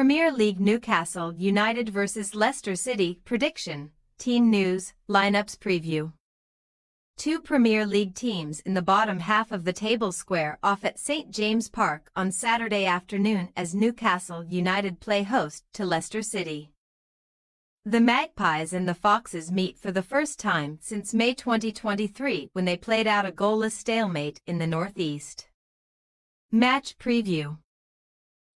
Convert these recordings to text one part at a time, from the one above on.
Premier League Newcastle United vs Leicester City prediction, team news, lineups preview. Two Premier League teams in the bottom half of the table square off at St James Park on Saturday afternoon as Newcastle United play host to Leicester City. The Magpies and the Foxes meet for the first time since May 2023 when they played out a goalless stalemate in the Northeast. Match preview.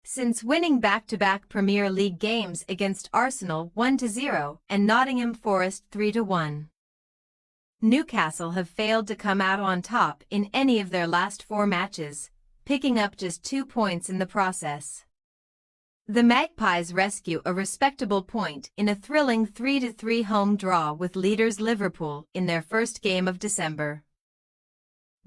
Since winning back-to-back Premier League games against Arsenal 1-0 and Nottingham Forest 3-1, Newcastle have failed to come out on top in any of their last 4 matches, picking up just 2 points in the process. The Magpies rescue a respectable point in a thrilling 3-3 home draw with leaders Liverpool in their first game of December.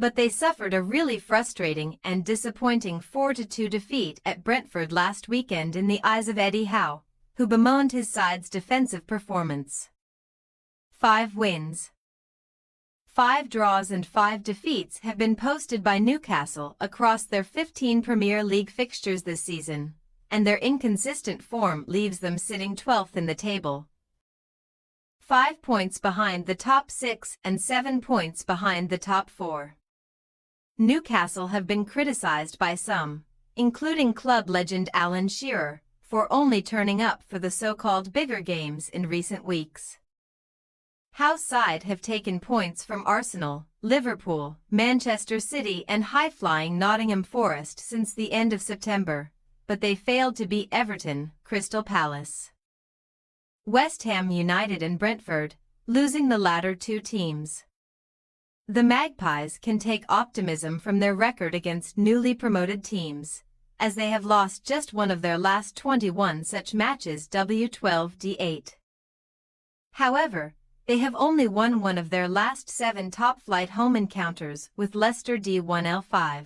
But they suffered a really frustrating and disappointing 4-2 defeat at Brentford last weekend in the eyes of Eddie Howe, who bemoaned his side's defensive performance. 5 wins, 5 draws and 5 defeats have been posted by Newcastle across their 15 Premier League fixtures this season, and their inconsistent form leaves them sitting 12th in the table, 5 points behind the top 6 and 7 points behind the top 4. Newcastle have been criticized by some, including club legend Alan Shearer, for only turning up for the so-called bigger games in recent weeks. Howe's side have taken points from Arsenal, Liverpool, Manchester City and high-flying Nottingham Forest since the end of September, but they failed to beat Everton, Crystal Palace, West Ham United and Brentford, losing the latter 2 teams. The Magpies can take optimism from their record against newly promoted teams, as they have lost just one of their last 21 such matches W12-D8. However, they have only won one of their last 7 top-flight home encounters with Leicester D1L5.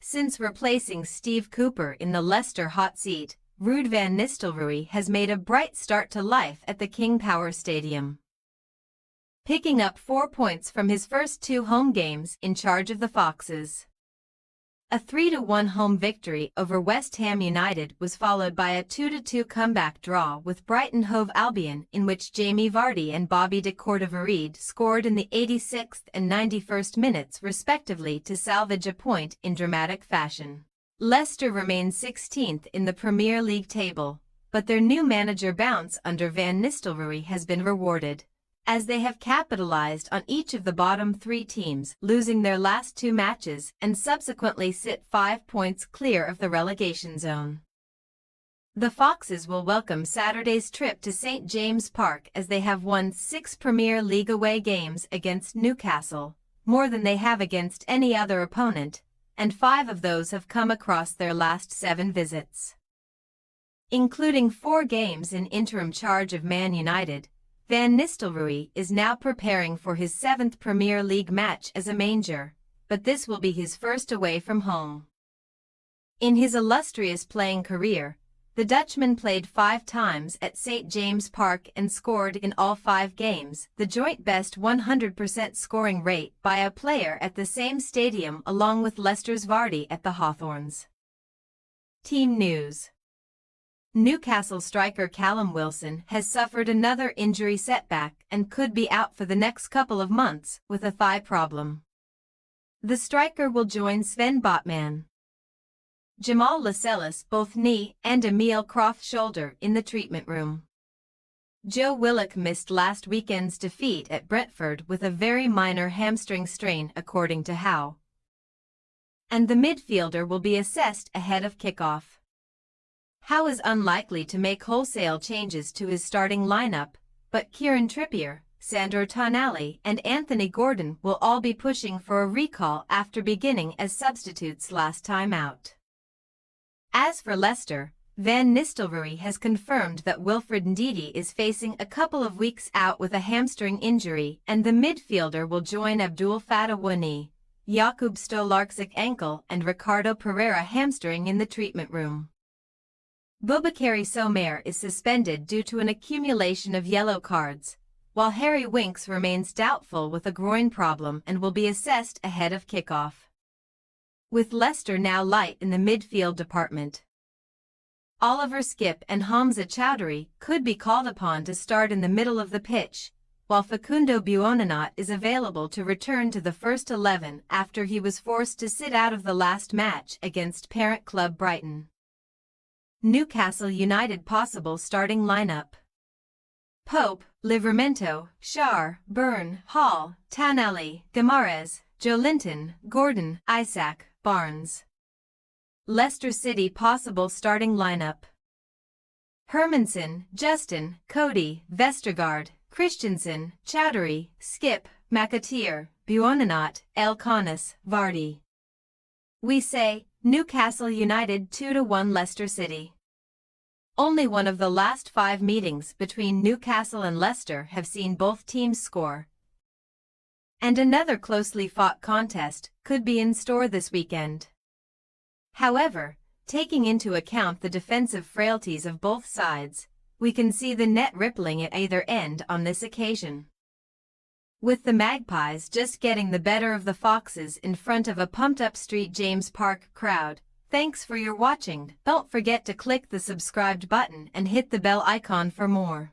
Since replacing Steve Cooper in the Leicester hot seat, Ruud van Nistelrooy has made a bright start to life at the King Power Stadium, picking up 4 points from his first 2 home games in charge of the Foxes. A 3-1 home victory over West Ham United was followed by a 2-2 comeback draw with Brighton Hove Albion in which Jamie Vardy and Bobby de Cordova-Reid scored in the 86th and 91st minutes respectively to salvage a point in dramatic fashion. Leicester remains 16th in the Premier League table, but their new manager bounce under Van Nistelrooy has been rewarded, as they have capitalized on each of the bottom 3 teams losing their last 2 matches and subsequently sit 5 points clear of the relegation zone. The Foxes will welcome Saturday's trip to St James Park as they have won 6 Premier League away games against Newcastle, more than they have against any other opponent, and 5 of those have come across their last 7 visits, including 4 games in interim charge of Man United. Van Nistelrooy is now preparing for his 7th Premier League match as a manager, but this will be his first away from home. In his illustrious playing career, the Dutchman played 5 times at St James Park and scored in all 5 games, the joint best 100% scoring rate by a player at the same stadium along with Leicester's Vardy at the Hawthorns. Team news. Newcastle striker Callum Wilson has suffered another injury setback and could be out for the next couple of months with a thigh problem. The striker will join Sven Botman, Jamal Lascelles both knee and Emil Croft shoulder in the treatment room. Joe Willock missed last weekend's defeat at Brentford with a very minor hamstring strain according to Howe, and the midfielder will be assessed ahead of kickoff. Howe is unlikely to make wholesale changes to his starting lineup, but Kieran Trippier, Sandro Tonali and Anthony Gordon will all be pushing for a recall after beginning as substitutes last time out. As for Leicester, Van Nistelrooy has confirmed that Wilfred Ndidi is facing a couple of weeks out with a hamstring injury and the midfielder will join Abdul Fattah Wani, Jakub Stolarczyk ankle and Ricardo Pereira hamstring in the treatment room. Boubakary Soumare is suspended due to an accumulation of yellow cards, while Harry Winks remains doubtful with a groin problem and will be assessed ahead of kickoff. With Leicester now light in the midfield department, Oliver Skipp and Hamza Chowdhury could be called upon to start in the middle of the pitch, while Facundo Buonanot is available to return to the first 11 after he was forced to sit out of the last match against parent club Brighton. Newcastle United possible starting lineup: Pope, Livramento, Schär, Byrne, Hall, Tonelli, Guimaraes, Joelinton, Gordon, Isaac, Barnes. Leicester City possible starting lineup: Hermansen, Justin, Cody, Vestergaard, Christensen, Chowdhury, Skipp, McAteer, Buonanot, Elkonis, Vardy. We say, Newcastle United 2-1 Leicester City. Only one of the last 5 meetings between Newcastle and Leicester have seen both teams score. And another closely fought contest could be in store this weekend. However, taking into account the defensive frailties of both sides, we can see the net rippling at either end on this occasion. With the Magpies just getting the better of the Foxes in front of a pumped-up St. James Park crowd. Thanks for your watching. Don't forget to click the subscribed button and hit the bell icon for more.